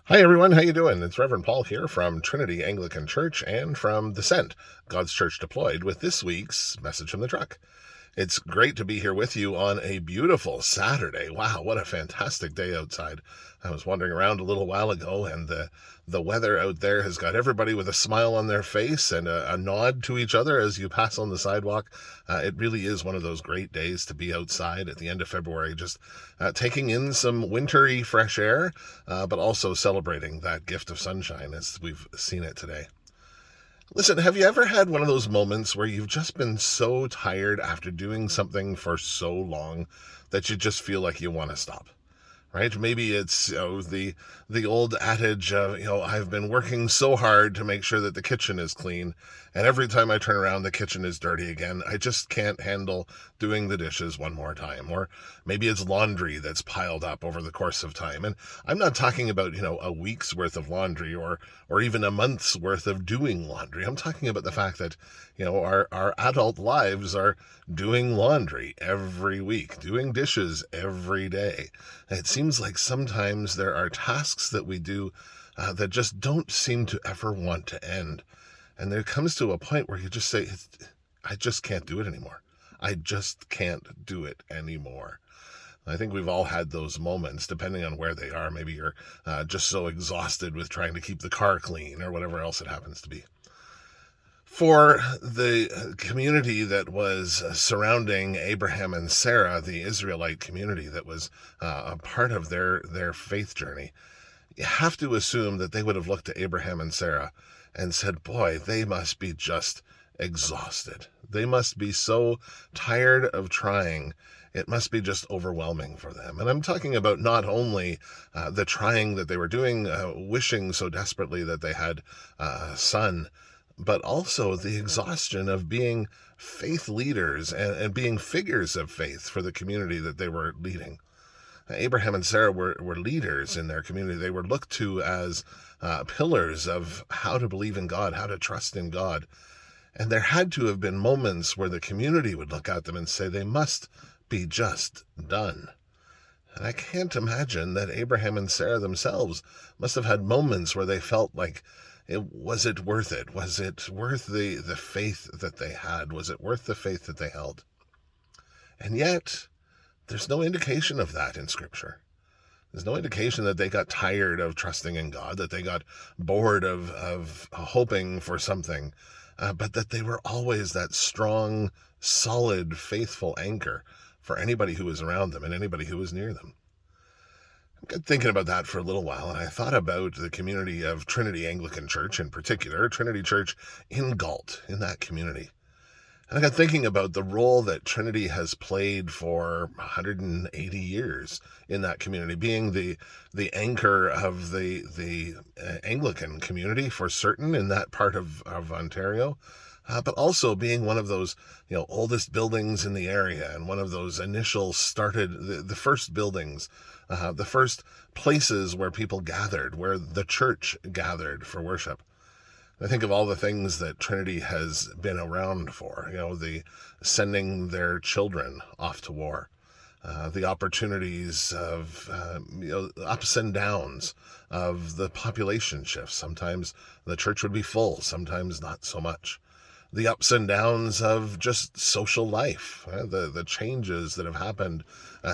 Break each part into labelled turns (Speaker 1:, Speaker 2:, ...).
Speaker 1: Hi everyone, how you doing? It's Rev Paul here from Trinity Anglican Church and from The Sent, God's Church Deployed, with this week's Message from the Truck. It's great to be here with you on a beautiful Saturday. Wow, what a fantastic day outside. I was wandering around a little while ago, and the weather out there has got everybody with a smile on their face and a nod to each other as you pass on the sidewalk. It really is one of those great days to be outside at the end of February, just taking in some wintry fresh air, but also celebrating that gift of sunshine as we've seen it today. Listen, have you ever had one of those moments where you've just been so tired after doing something for so long that you just feel like you want to stop? Right? Maybe it's the old adage of, I've been working so hard to make sure that the kitchen is clean, and every time I turn around, the kitchen is dirty again. I just can't handle doing the dishes one more time. Or maybe it's laundry that's piled up over the course of time. And I'm not talking about, a week's worth of laundry or even a month's worth of doing laundry. I'm talking about the fact that, our adult lives are doing laundry every week, doing dishes every day. And it seems like sometimes there are tasks that we do that just don't seem to ever want to end. And there comes to a point where you just say, I just can't do it anymore. I just can't do it anymore. I think we've all had those moments, depending on where they are. Maybe you're just so exhausted with trying to keep the car clean or whatever else it happens to be. For the community that was surrounding Abraham and Sarah, the Israelite community that was a part of their faith journey, you have to assume that they would have looked to Abraham and Sarah and said, boy, they must be just exhausted. They must be so tired of trying. It must be just overwhelming for them. And I'm talking about not only the trying that they were doing, wishing so desperately that they had a son, but also the exhaustion of being faith leaders and being figures of faith for the community that they were leading. Abraham and Sarah were leaders in their community. They were looked to as pillars of how to believe in God, how to trust in God. And there had to have been moments where the community would look at them and say they must be just done. And I can't imagine that Abraham and Sarah themselves must have had moments where they felt like, was it worth it? Was it worth the faith that they had? Was it worth the faith that they held? And yet, there's no indication of that in Scripture. There's no indication that they got tired of trusting in God, that they got bored of hoping for something, but that they were always that strong, solid, faithful anchor for anybody who was around them and anybody who was near them. I got thinking about that for a little while, and I thought about the community of Trinity Anglican Church in particular, Trinity Church in Galt, in that community. And I got thinking about the role that Trinity has played for 180 years in that community, being the anchor of the Anglican community for certain in that part of Ontario, but also being one of those oldest buildings in the area and one of those initial started the first buildings, the first places where people gathered, where the church gathered for worship. I think of all the things that Trinity has been around for, the sending their children off to war, the opportunities of, ups and downs of the population shifts. Sometimes the church would be full, sometimes not so much. The ups and downs of just social life, the changes that have happened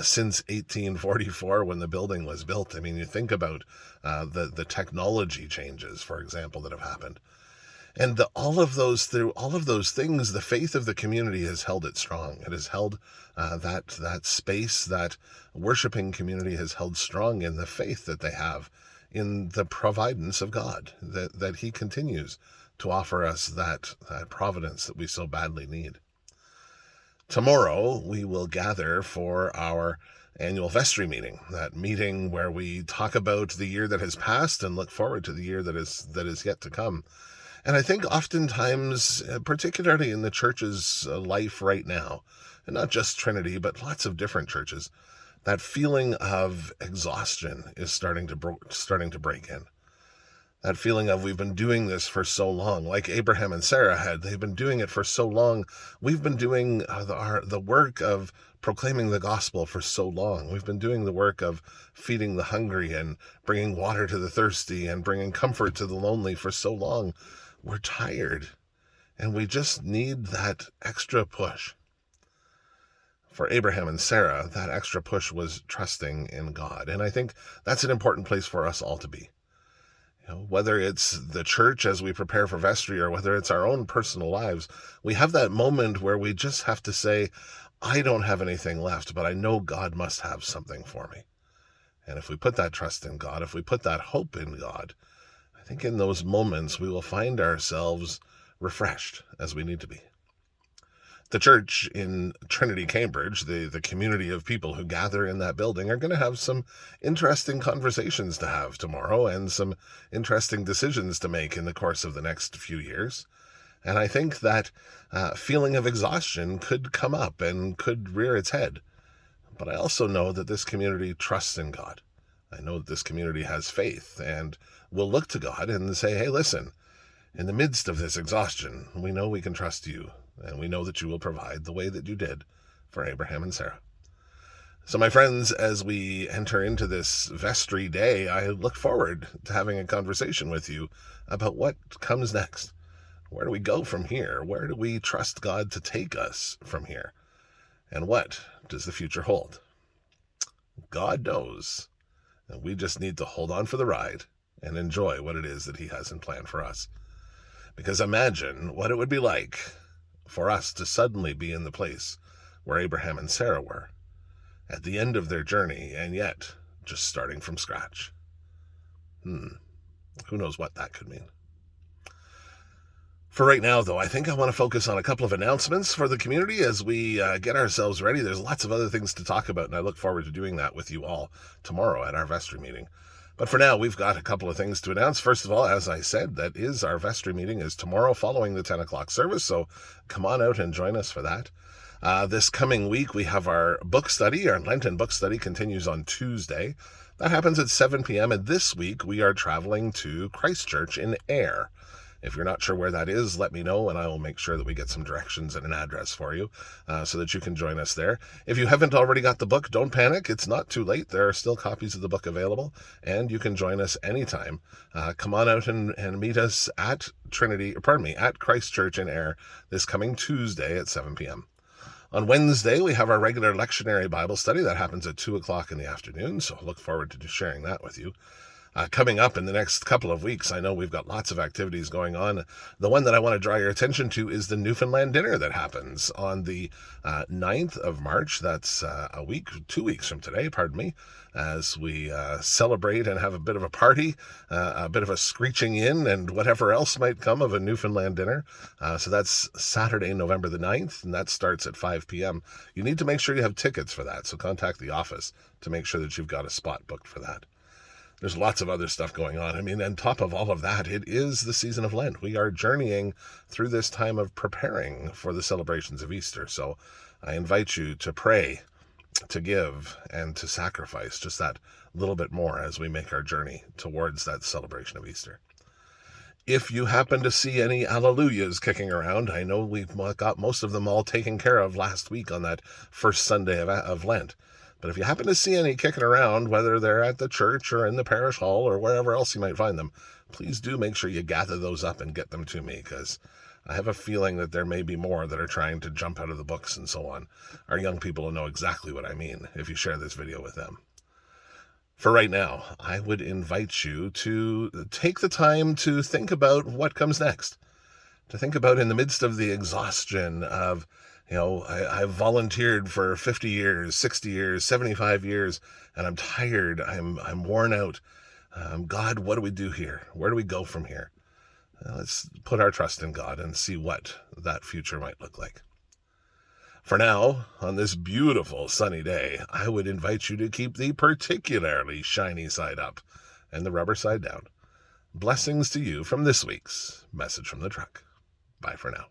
Speaker 1: since 1844 when the building was built. I mean, you think about the technology changes, for example, that have happened. And through all of those things, the faith of the community has held it strong. It has held that space, that worshiping community has held strong in the faith that they have in the providence of God, that He continues to offer us that providence that we so badly need. Tomorrow, we will gather for our annual Vestry meeting, that meeting where we talk about the year that has passed and look forward to the year that is yet to come. And I think oftentimes, particularly in the church's life right now, and not just Trinity, but lots of different churches, that feeling of exhaustion is starting to break in. That feeling of we've been doing this for so long, like Abraham and Sarah had. They've been doing it for so long. We've been doing the work of proclaiming the gospel for so long. We've been doing the work of feeding the hungry and bringing water to the thirsty and bringing comfort to the lonely for so long. We're tired, and we just need that extra push. For Abraham and Sarah, that extra push was trusting in God. And I think that's an important place for us all to be. Whether it's the church as we prepare for vestry or whether it's our own personal lives, we have that moment where we just have to say, I don't have anything left, but I know God must have something for me. And if we put that trust in God, if we put that hope in God, I think in those moments we will find ourselves refreshed as we need to be. The church in Trinity, Cambridge, the community of people who gather in that building, are going to have some interesting conversations to have tomorrow and some interesting decisions to make in the course of the next few years. And I think that feeling of exhaustion could come up and could rear its head. But I also know that this community trusts in God. I know that this community has faith and will look to God and say, hey, listen, in the midst of this exhaustion, we know we can trust you. And we know that you will provide the way that you did for Abraham and Sarah. So my friends, as we enter into this vestry day, I look forward to having a conversation with you about what comes next. Where do we go from here? Where do we trust God to take us from here? And what does the future hold? God knows. And we just need to hold on for the ride and enjoy what it is that he has in plan for us. Because imagine what it would be like for us to suddenly be in the place where Abraham and Sarah were, at the end of their journey, and yet just starting from scratch. Who knows what that could mean? For right now, though, I think I want to focus on a couple of announcements for the community as we get ourselves ready. There's lots of other things to talk about, and I look forward to doing that with you all tomorrow at our vestry meeting. But for now, we've got a couple of things to announce. First of all, as I said, that is our vestry meeting is tomorrow following the 10 o'clock service, so come on out and join us for that. This coming week, we have our book study. Our Lenten book study continues on Tuesday. That happens at 7 p.m., and this week we are traveling to Christchurch in Ayr. If you're not sure where that is, let me know, and I will make sure that we get some directions and an address for you so that you can join us there. If you haven't already got the book, don't panic. It's not too late. There are still copies of the book available, and you can join us anytime. Come on out and meet us at at Christchurch in Ayr this coming Tuesday at 7 p.m. On Wednesday, we have our regular lectionary Bible study. That happens at 2 o'clock in the afternoon, so I look forward to sharing that with you. Coming up in the next couple of weeks, I know we've got lots of activities going on. The one that I want to draw your attention to is the Newfoundland dinner that happens on the 9th of March. That's 2 weeks from today, as we celebrate and have a bit of a party, a bit of a screeching in and whatever else might come of a Newfoundland dinner. So that's Saturday, November the 9th, and that starts at 5 p.m. You need to make sure you have tickets for that, so contact the office to make sure that you've got a spot booked for that. There's lots of other stuff going on. I mean, on top of all of that, it is the season of Lent. We are journeying through this time of preparing for the celebrations of Easter. So I invite you to pray, to give, and to sacrifice just that little bit more as we make our journey towards that celebration of Easter. If you happen to see any alleluias kicking around, I know we've got most of them all taken care of last week on that first Sunday of Lent. But if you happen to see any kicking around, whether they're at the church or in the parish hall or wherever else you might find them, please do make sure you gather those up and get them to me, because I have a feeling that there may be more that are trying to jump out of the books and so on. Our young people will know exactly what I mean if you share this video with them. For right now, I would invite you to take the time to think about what comes next, to think about in the midst of the exhaustion of, I've volunteered for 50 years, 60 years, 75 years, and I'm tired. I'm worn out. God, what do we do here? Where do we go from here? Let's put our trust in God and see what that future might look like. For now, on this beautiful sunny day, I would invite you to keep the particularly shiny side up and the rubber side down. Blessings to you from this week's Message from the Truck. Bye for now.